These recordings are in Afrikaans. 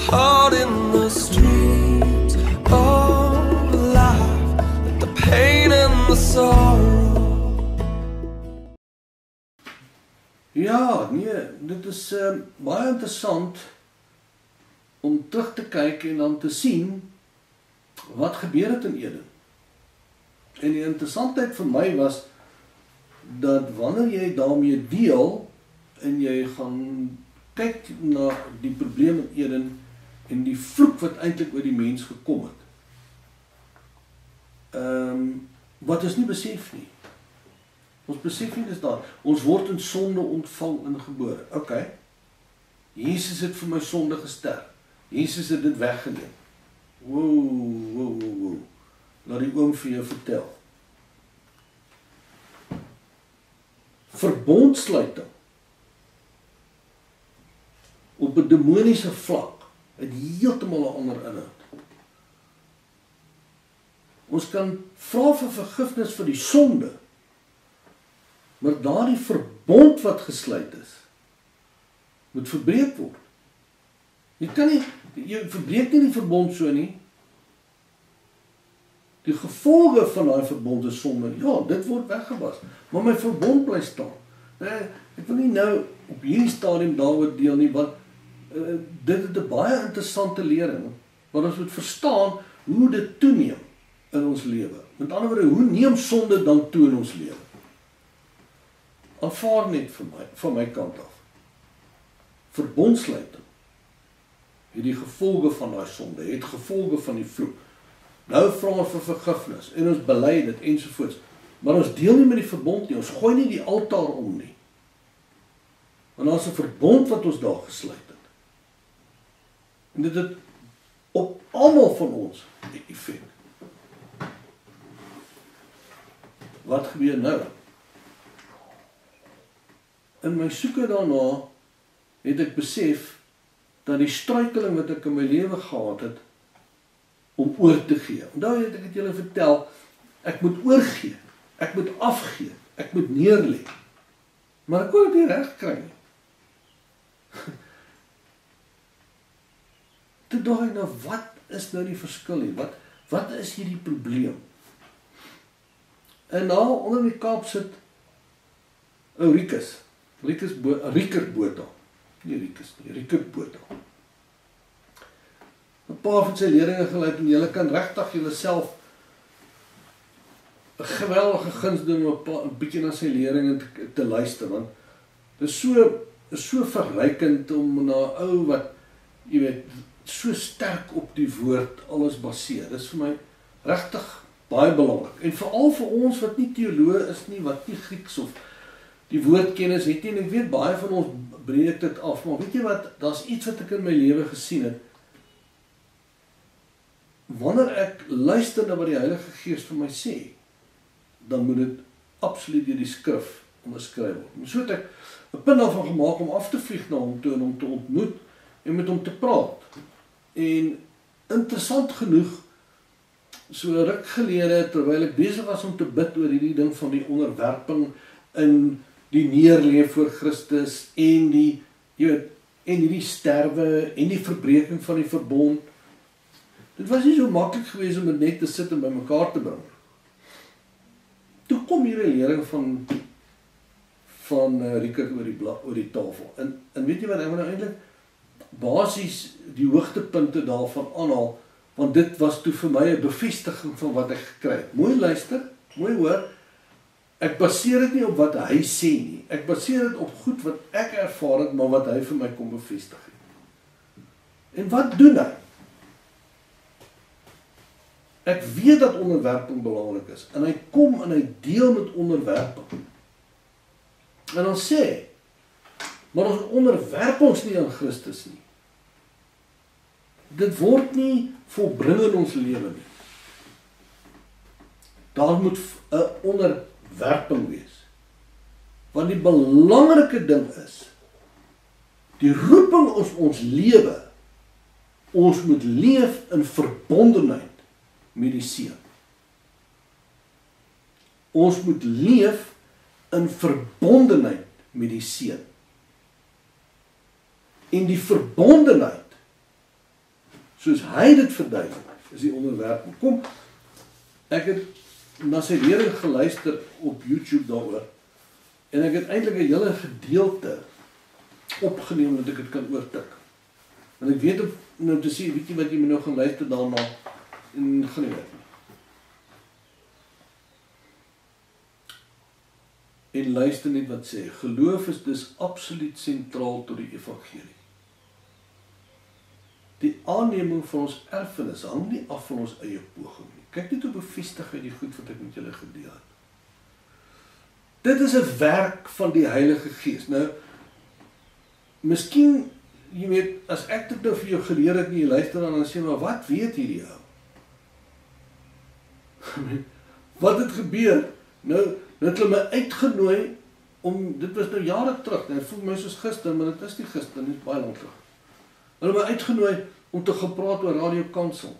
caught in the streams of life, like the pain and the sorrow. Ja, nee, dit is baie interessant om terug te kyk en dan te sien wat gebeur het in Eden. En die interessantheid vir my was dat wanneer jy daarmee deel en jy gaan kyk na die probleem in Eden en die vloek wat eintlik oor die mens gekom het. Wat ons nie besef nie. Ons besef nie is daar. Ons word in sonde ontvang en gebore. OK. Jesus het vir my sonde gesterf. Jesus het dit weggeneem. Wow. Laat die oom vir jou vertel. Verbondsluiting op 'n demoniese vlak het heeltemal 'n ander inhoud. Ons kan vra vir vergifnis vir die sonde, maar daardie verbond wat gesluit is, moet verbreek word. Jy verbreek nie die verbond so nie. Die gevolge van daai verbond is sonde. Ja, dit word weggewas, maar my verbond bly staan. Ek wil nie nou op hierdie stadium daaroor deel nie, want dit is 'n baie interessante lering, want ons moet verstaan hoe dit toeneem in ons lewe. Met ander woorde, hoe neem sonde dan toe in ons lewe? Aanvaar net van my kant af. Verbondsluiting het die gevolge van daai sonde, het gevolge van die vloek. Nou vra ons vir vergifnis en ons bely dit ensovoorts. Maar ons deel nie met die verbond nie, ons gooi nie die altaar om nie. Want daar's 'n verbond wat ons daar gesluit het. En dit het op almal van ons 'n effek. Wat gebeur nou? In my soeke daarna het ek besef dat die struikeling wat ek in my lewe gehad het om oor te gee. Onthou het ek het julle vertel, ek moet oorgee, ek moet afgee, ek moet neerlê. Maar ek kon dit nie reg kry nie. Toe daag ek nou, wat is nou die verskil hier? Wat is hierdie probleem? En nou onder die Kaap sit ou Riekert Botha. Nie Riekes nie, Riekert Botha. 'n paar van sy leerlinge geleid en julle kan regtig julleself 'n geweldige guns doen om 'n bietjie na sy leerlinge te luister, want dit is so verrykend om na 'n ou wat, jy weet, so sterk op die woord alles baseer. Dit is vir my regtig baie belangrik. En veral vir ons wat nie teoloë is nie, wat nie Grieks of die woordkennis het nie, en ek weet baie van ons breek dit af, maar weet jy wat, daar's iets wat ek in my lewe gesien het. Wanneer ek luister na wat die Heilige Gees vir my sê, dan moet dit absoluut deur die skrif onderskryf word. So het ek 'n punt daarvan gemaak om af te vlieg na hom toe en hom te ontmoet en met hom te praat. En interessant genoeg, so ruk gelede, terwyl ek besig was om te bid oor hierdie ding van die onderwerping in die neerlê voor Christus en die, jy weet, en hierdie sterwe en die verbreeking van die verbond. Dit was nie so maklik geweest om dit net te sit en by mekaar te bring. Toe kom hier 'n lering van Riekert oor die tafel. En weet jy wat, ek wil nou eintlik basies die hoogtepunte daarvan aanhaal, want dit was toe vir my 'n bevestiging van wat ek gekry het. Mooi luister, mooi hoor. Ek baseer dit nie op wat hy sê nie. Ek baseer dit op goed wat ek ervaar het, maar wat hy vir my kom bevestig het. En wat doen hy? Ek weet dat onderwerping belangrik is, en hy kom en hy deel met onderwerping. En dan sê, maar ons onderwerp ons nie aan Christus nie. Dit word nie volbring in ons lewe nie. Daar moet 'n onderwerping wees. Want die belangrike ding is, die roeping ons lewe, ons moet leef in verbondenheid met die Seun. Ons moet leef in verbondenheid met die Seun. En die verbondenheid soos hy dit verduidelik, is die onderwerping. Kom, ek het na sy lering geluister op YouTube daaroor, en ek het eintlik 'n hele gedeelte opgeneem dat ek dit kan oortik. Want ek weet om nou te sê, weet jy wat, jy moet nou gaan luister daarna, en gaan nie werk nie. En luister net wat sê, geloof is dus absoluut sentraal tot die evangelie. Die aanneming van ons erfenis hang nie af van ons eie poging nie. Kyk net hoe bevestig hy die goed wat ek met julle gedeel het. Dit is 'n werk van die Heilige Gees. Nou, miskien, jy weet, as ek dit nou vir jou geleer het en jy luister dan sê, maar wat weet hierdie ou? Wat het gebeur? Nou het hulle my uitgenooi om, dit was nou jare terug, en voel my soos gister, maar dit is nie gister, dit is baie lang terug. Hulle my uitgenooi om te gepraat oor Radio Kansel.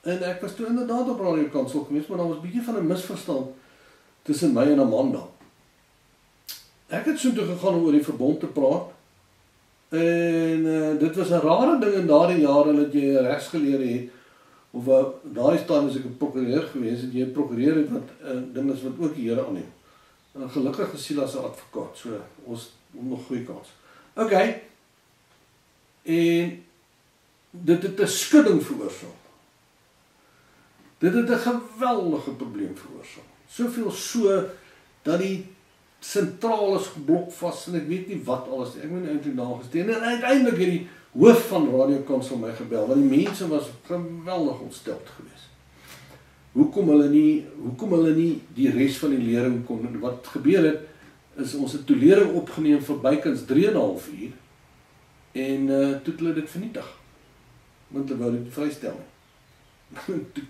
En ek was toe inderdaad op Radio Kansel geweest, maar daar was 'n bietjie van 'n misverstand tussen my en Amanda. Ek het so toe gegaan om oor die verbond te praat, en dit was 'n rare ding in daardie jare, dat jy regsgeleerde het, of daai staan as ek 'n prokureur geweest het, jy 'n prokureur het wat ding is wat ook die Here aanneem. En gelukkig is Silas 'n advokaat, so ons nog goeie kans. Okay. En dit het 'n skudding veroorsaak. Dit het 'n geweldige probleem veroorsaak. Soveel so dat die sentraal is geblok vas en ek weet nie wat alles nie. Ek moet eintlik nagesteen en uiteindelik het die hoof van Radio Kansel my gebel, want die mense was geweldig ontsteld geweest. Hoekom hulle nie die res van die lering kon. Wat gebeur het is ons het toelering opgeneem vir bykans 3,5 uur en toe het hulle dit vernietig. Want hulle wou dit vrystel. Toe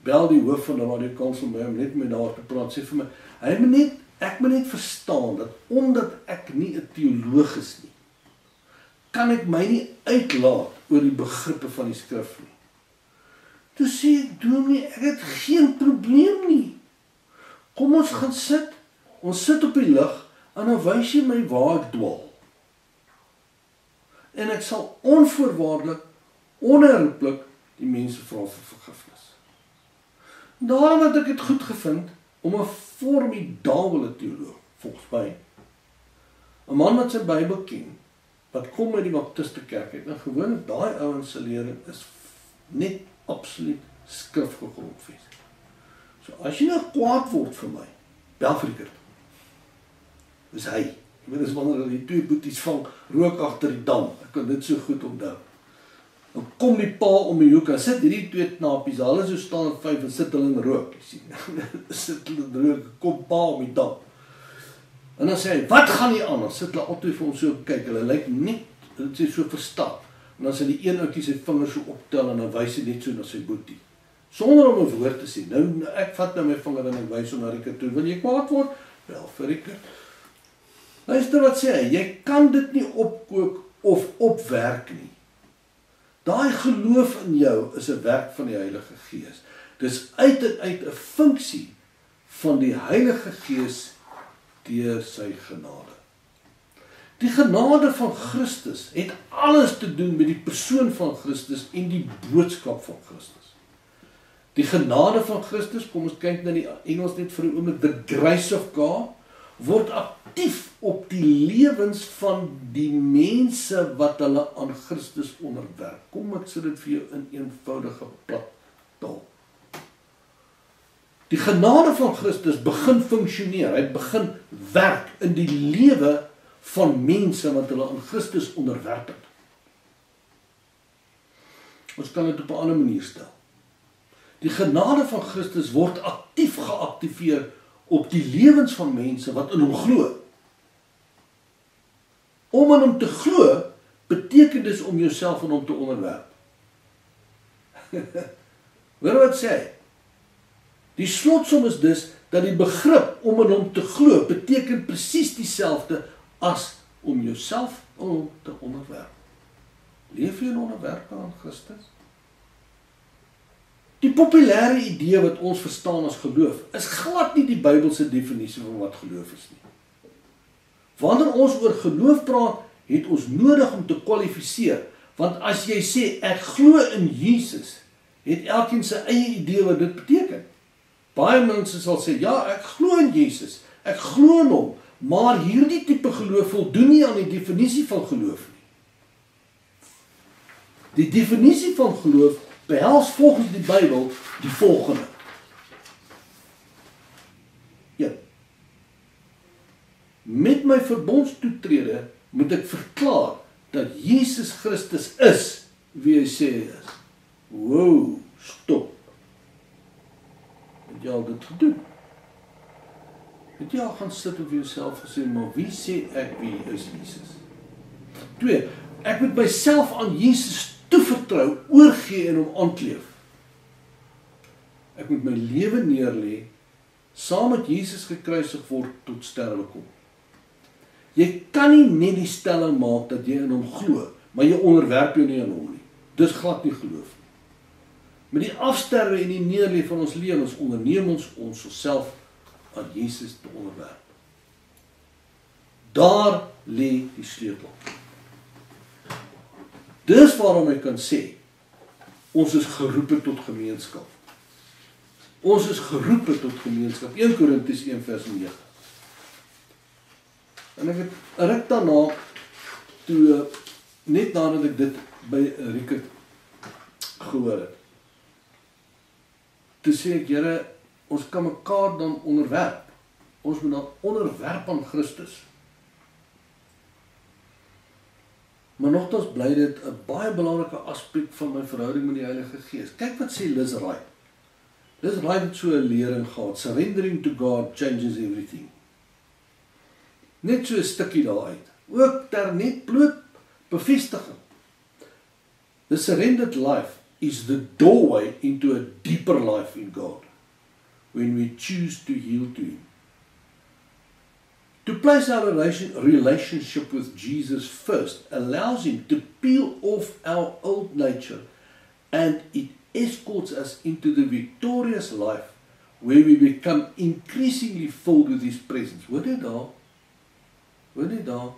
bel die hoof van die Radio Kansel my om net met daar te praat, sê vir my, ek moet net verstaan dat omdat ek nie 'n teoloog is nie, kan ek my nie uitlaat oor die begrippe van die skrif nie. Toe sê ek, dominee, ek het geen probleem nie. Kom ons gaan sit, ons sit op die lig, en dan wys jy my waar ek dwaal. En ek sal onvoorwaardelik, onherroepelik die mense vra vir vergifnis. Daarom het ek het goed gevind om 'n formidabele teoloog, volgens my, 'n man wat sy Bybel ken, wat kom uit die Baptiste kerk uit, en gewoonlik daai ouens se lering is net absoluut skrifgegrondves. So as jy nou kwaad word vir my, bel vir Rickert. Dis hy. Ek weet, dis wanneer hulle die twee boeties vang, rook agter die dam. Ek kan dit so goed onthou. Dan kom die pa om die hoek, en sit hierdie twee knapies, hulle so staan in 5 en sit hulle in rook, jy sien. Sit hulle in rook, kom pa om die dam. En dan sê hy, wat gaan hier aan? Dan sit hulle altyd vir hom so kyk, hulle lyk net, hulle sê so verstap. En dan sê die een ouetjie sy vingers so optel, en dan wys hy net so na sy boetie. Sonder om 'n woord te sê. Nou, ek vat nou my vinger en ek wys hom na Rickert toe. Wil jy kwaad word? Wel, vir Rickert. Luister wat sê hy, jy kan dit nie opkook of opwerk nie. Daai geloof in jou is 'n werk van die Heilige Gees. Dis uit en uit 'n funksie van die Heilige Gees deur sy genade. Die genade van Christus het alles te doen met die persoon van Christus en die boodskap van Christus. Die genade van Christus, kom ons kyk na die Engels net vir 'n oomblik, the grace of God, word aktief op die lewens van die mense wat hulle aan Christus onderwerp. Kom ek sê dit vir jou in eenvoudige plat taal. Die genade van Christus begin funksioneer, hy begin werk in die lewe van mense wat hulle aan Christus onderwerp het. Ons kan dit op 'n ander manier stel. Die genade van Christus word aktief geaktiveer op die lewens van mense wat in hom glo. Om in hom te glo, beteken dus om jouself aan hom te onderwerp. Weet wat sê hy? Die slotsom is dus, dat die begrip om in hom te glo, beteken presies dieselfde as om jouself aan hom te onderwerp. Leef jy in onderwerping aan Christus? Die populêre idee wat ons verstaan as geloof, is glad nie die Bybelse definisie van wat geloof is nie. Wanneer ons oor geloof praat, het ons nodig om te kwalifiseer, Want as jy sê, ek glo in Jesus, het elkeen sy eie idee wat dit beteken. Baie mense sal sê, ja, ek glo in Jesus, ek glo in hom, maar hierdie tipe geloof voldoen nie aan die definisie van geloof nie. Die definisie van geloof behels volgens die Bybel die volgende. 1. Met my verbondstoetrede moet ek verklaar dat Jesus Christus is wie hy sê hy is. Wow, stop. Het jy al dit gedoen? Het jy al gaan sit op jouself gesê, maar wie sê ek wie is Jesus? 2. Ek moet myself aan Jesus toevertrou, oorgee en hom aankleef. Ek moet my lewe neerlê, saam met Jesus gekruisig word tot sterwe kom. Jy kan nie net die stelling maak dat jy in hom glo, maar jy onderwerp jou nie aan hom nie. Dis glad nie geloof nie. Met die afsterwe en die neerlê van ons lewens onderneem ons self aan Jesus te onderwerp. Daar lê die sleutel. Dis waarom ek kan sê, ons is geroepe tot gemeenskap. Ons is geroepe tot gemeenskap. 1 Korintiërs 1 vers 9. En ek het ruk daarna, toe, net nadat ek dit by Rieke gehoor het, toe sê ek, Here, ons kan mekaar dan onderwerp. Ons moet dan onderwerp aan Christus. Maar nogtans bly dit 'n baie belangrike aspek van my verhouding met die Heilige Gees. Kyk wat sê Liz Wright. Liz Wright het so 'n lering gehad. Surrendering to God changes everything. Net so 'n stukkie daaruit. Ook ter net bloot bevestiging. The surrendered life is the doorway into a deeper life in God, when we choose to yield to Him. To place our relationship with Jesus first allows Him to peel off our old nature, and it escorts us into the victorious life where we become increasingly filled with His presence. Hoor dit daar? Hoor dit daar?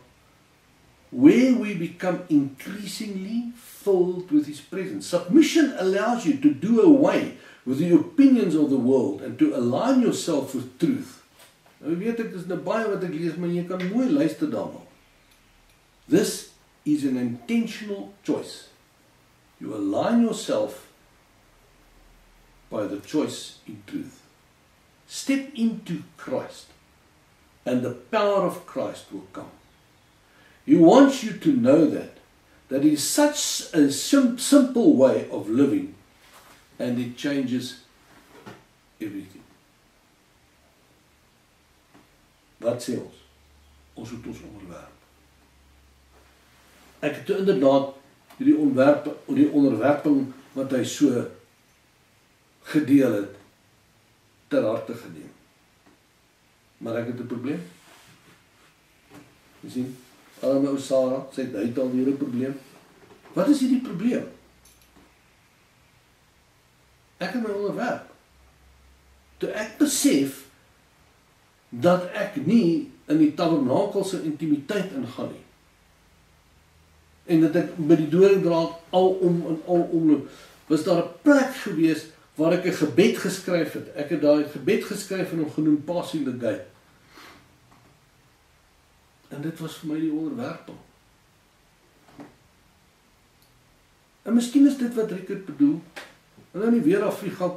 Where we become increasingly filled with His presence. Submission allows you to do away with the opinions of the world and to align yourself with truth. Nou weet ek, dis nou baie wat ek lees, maar jy kan mooi luister daarna. This is an intentional choice. You align yourself by the choice in truth. Step into Christ, and the power of Christ will come. He wants you to know that it is such a simple way of living, and it changes everything. Wat sê ons? Ons moet ons onderwerp. Ek het inderdaad die onderwerping wat hy so gedeel het, ter harte geneem. Maar ek het 'n probleem. Jy sien? Arme ou Sarah, sy het al weer 'n probleem. Wat is hierdie probleem? Ek het my onderwerp. Toe ek besef dat ek nie in die tabernakel se intimiteit ingaan nie. En dat ek by die doringdraad alom en alom, was daar 'n plek gewees waar ek 'n gebed geskryf het. Ek het daai gebed geskryf en hom genoem Passing the Gate. En dit was vir my die onderwerping. En miskien is dit wat Rickert bedoel. Ek wil nou nie weer Afrika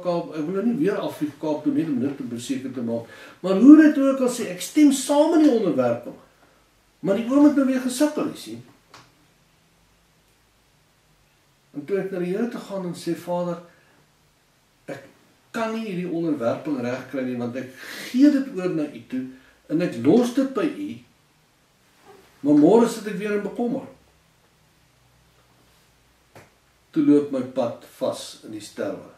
Kaap doen net om dit te beseker te maak. Maar hoe dit ook al sê, ek stem saam in die onderwerping. Maar die oom het nou weer gesukkel, jy sien. En toe ek na die Here te gaan en sê, Vader, ek kan nie hierdie onderwerping regkry nie, want ek gee dit oor na U toe, en ek los dit by U, maar môre sit ek weer in bekommer. Toe loop my pad vas in die sterwe.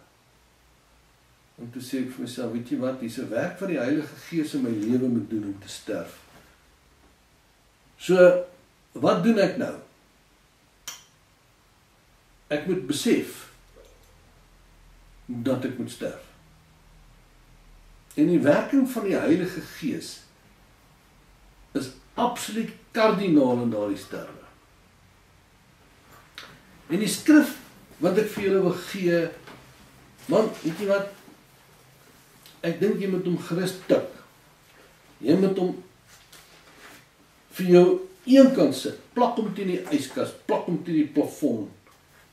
En toe sê ek vir myself, weet jy wat, dis 'n werk wat die Heilige Gees in my lewe moet doen om te sterf. So, wat doen ek nou? Ek moet besef dat ek moet sterf. En die werking van die Heilige Gees is absoluut kardinaal in daardie sterwe. En die skrif wat ek vir julle wil gee, man, weet jy wat? Ek dink jy moet hom gerus tik. Jy moet hom vir jou eenkant sit, plak hom teen die yskas, plak hom teen die plafon.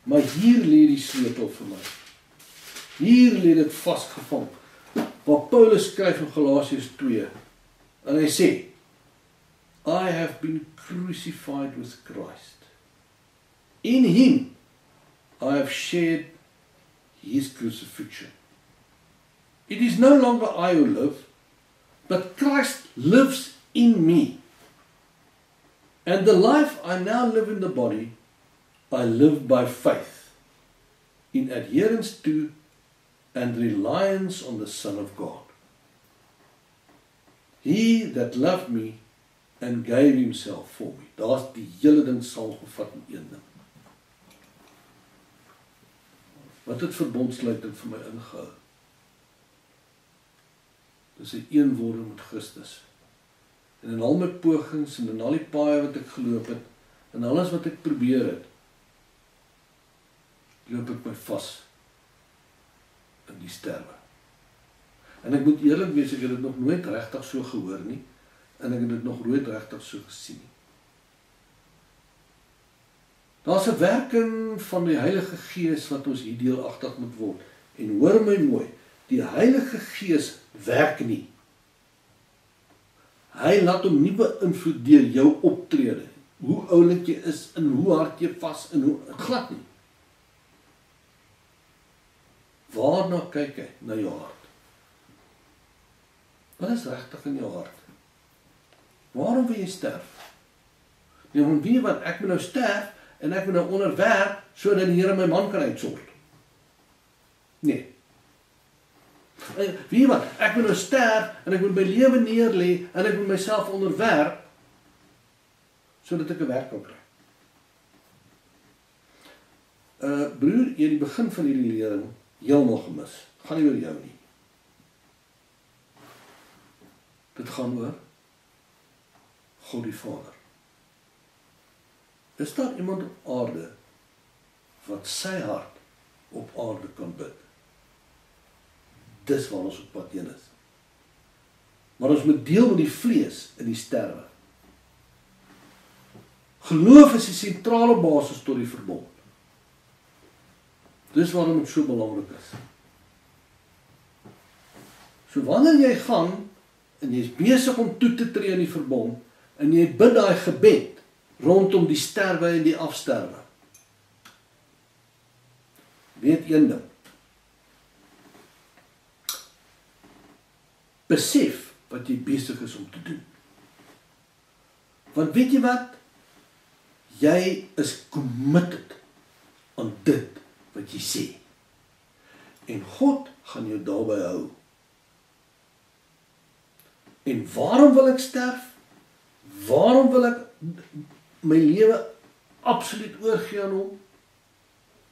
Maar hier lê die sleutel vir my. Hier lê dit vasgevang. Waar Paulus skryf in Galasiërs 2. En hy sê, I have been crucified with Christ. In him I have shared his crucifixion. It is no longer I who live, but Christ lives in me. And the life I now live in the body, I live by faith, in adherence to and reliance on the Son of God. He that loved me and gave himself for me. Daar's die hele ding saamgevat in een ding. Wat het verbondsluiting vir my ingehou? Dis 'n eenwording met Christus. En in al my pogings en in al die paaie wat ek geloop het, en alles wat ek probeer het, loop ek my vas in die sterwe. En ek moet eerlik wees, ek het dit nog nooit regtig so gehoor nie, en ek het dit nog nooit regtig so gesien nie. Daar's 'n werking van die Heilige Gees wat ons hier deelagtig moet word. En hoor my mooi, die Heilige Gees werk nie. Hy laat hom nie beïnvloed deur jou optrede, hoe oulik jy is, en hoe hard jy vas, en hoe glad nie. Waarna kyk hy? Na jou hart. Wat is regtig in jou hart? Waarom wil jy sterf? Nee, want weet jy wat, ek moet nou sterf, en ek moet nou onderwerp, sodat die Here my man kan uitsort. Nee. Weet jy wat, ek moet nou sterf, en ek moet my lewe neerlê, en ek moet myself onderwerp, sodat ek 'n werk kan kry. Broer, jy het die begin van hierdie lering heeltemal gemis. Gaan nie oor jou nie. Dit gaan oor God die Vader. Is daar iemand op aarde wat sy hart op aarde kan bid? Dis waar ons op pad heen is. Maar ons moet deel met die vlees in die sterwe. Geloof is die sentrale basis tot die verbond. Dis waarom dit so belangrik is. So wanneer jy gaan, en jy is besig om toe te tree in die verbond, en jy bid daai gebed, rondom die sterwe en die afsterwe. Weet een ding. Besef wat jy besig is om te doen. Want weet jy wat? Jy is committed aan dit wat jy sê. En God gaan jou daarby hou. En waarom wil ek sterf? Waarom wil ek my lewe absoluut oorgee aan hom?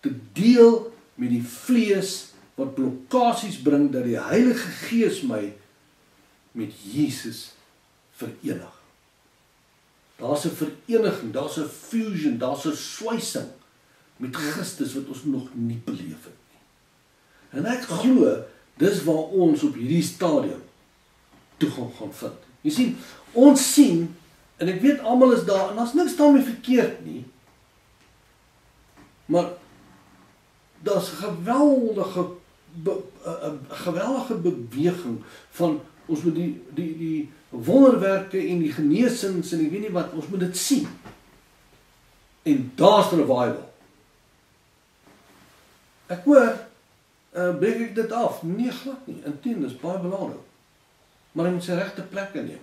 Te deel met die vlees wat blokkasies bring dat die Heilige Gees my met Jesus verenig. Daar's 'n vereniging, daar's 'n fusion, daar's 'n swaising met Christus wat ons nog nie beleef het nie. En ek glo, dis waar ons op hierdie stadium toegang gaan vind. Jy sien, ons sien, en ek weet almal is daar, en daar's niks daarmee verkeerd nie, maar daar's 'n geweldige beweging van ons moet die wonderwerke en die genesings en ek weet nie wat, ons moet dit sien. En daar's revival. Ek hoor, breek ek dit af? Nee, glad nie. Inteendeel, dis baie belangrik. Maar hy moet sy regte plek inneem.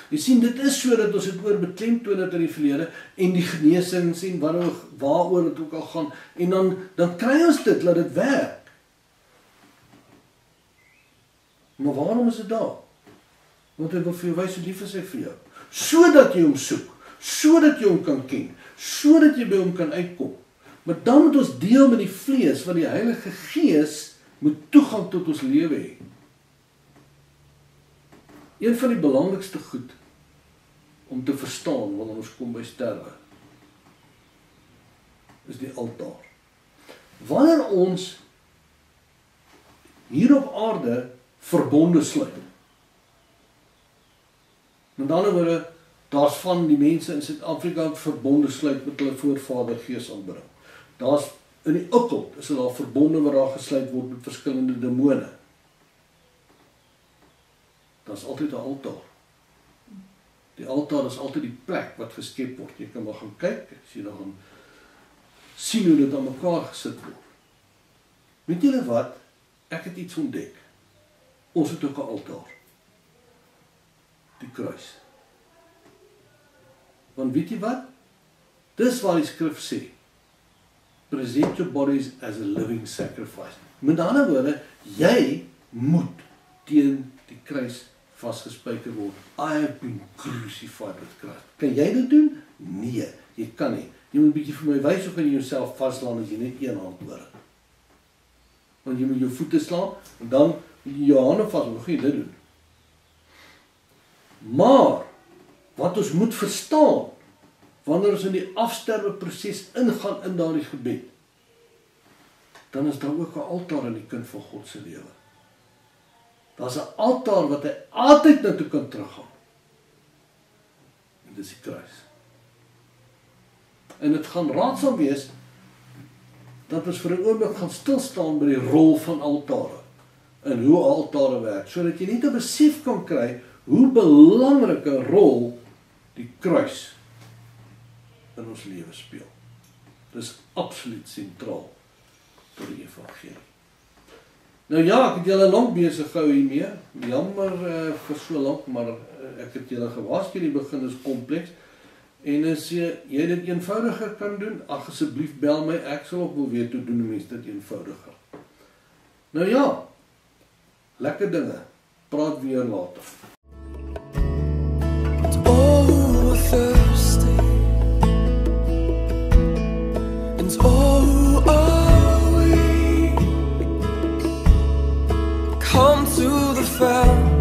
Jy sien, dit is so dat ons het oor beklemtoon het in die verlede, en die genesings en waaroor het ook al gaan, en dan kry ons dit, laat dit werk. Maar waarom is dit daar? Want hy wil vir jou wys hoe lief is hy vir jou. Sodat jy hom soek, sodat jy hom kan ken, sodat jy by hom kan uitkom. Maar dan moet ons deel met die vlees, want die Heilige Gees moet toegang tot ons lewe hê. Een van die belangrikste goed om te verstaan wanneer ons kom by sterwe, is die altaar. Wanneer ons hier op aarde verbonde sluit, met ander woorde, daar's van die mense in Suid-Afrika verbonde sluit met hulle voorvader geesaanbidding. Daar's in die okkult is daar verbonde wat daar gesluit word met verskillende demone. Daar's altyd 'n altaar. Die altaar is altyd die plek wat geskep word. Jy kan maar gaan kyk, as jy dan sien hoe dit aan mekaar gesit word. Weet julle wat? Ek het iets ontdek. Ons het ook 'n altaar. Die kruis. Want weet jy wat? Dis waar die skrif sê, present your bodies as a living sacrifice. Met ander woorde, jy moet teen die kruis vasgespijker word. I have been crucified with Christ. Kan jy dit doen? Nee, jy kan nie. Jy moet 'n bietjie vir my wys hoe kan jy jouself vaslaan as jy net een hand hoor. Want jy moet jou voete slaan en dan moet jy jou hande vas, hoe gaan jy dit doen? Maar wat ons moet verstaan, wanneer ons in die afsterwe proses ingaan in daardie gebed, dan is daar ook 'n altaar in die kind van God se lewe. Daar's 'n altaar wat hy altyd na toe kan teruggaan. En dis die kruis. En dit gaan raadsaam wees dat ons vir 'n oomblik gaan stil staan by die rol van altare en hoe altare werk, sodat jy net 'n besef kan kry hoe belangrike rol die kruis in ons lewe speel. Dis absoluut sentraal tot die evangelie. Nou ja, ek het julle lank besig gehou hiermee. Jammer vir so lank, maar ek het julle gewaarsku, die begin is kompleks. En as jy dit eenvoudiger kan doen, ag asseblief bel my, ek sal ook wil weet hoe doen die mense dit eenvoudiger. Nou ja, lekker dinge. Praat weer later. Oh, we're thirsty, and oh, are we? Come to the fountain.